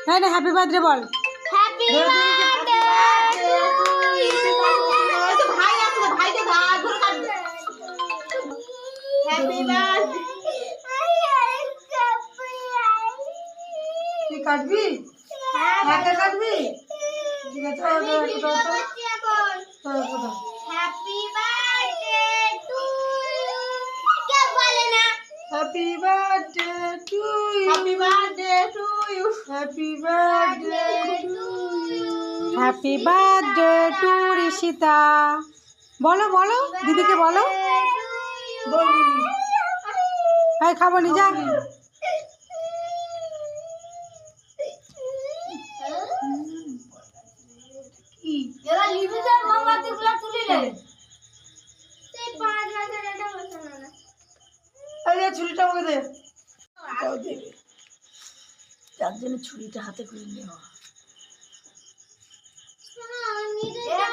হ্যাঁ না happy birthday বল। Happy birthday তো ভাই আছে না, ভাইকে ধর ধরে কাটবে। হ্যাপি বার্থডে তুই কাটবি? হ্যাঁ কাটবি? ঠিক আছে হ্যাপি বার্থডে টু ইউ। কে বলে না happy birthday to you, happy birthday to you, happy birthday to you, happy birthday to Rishita. বলো বলো দিদিকে বলো। এই খাবো নি যা। এরা লিভিজার মোমবাতিগুলো তুলিলে সেই 5000 টাকা বসানো না। এই ছুরিটা আমাকে দে। এটাও দেবে, যার জন্য ছুরিটা হাতে করে নেওয়া। এ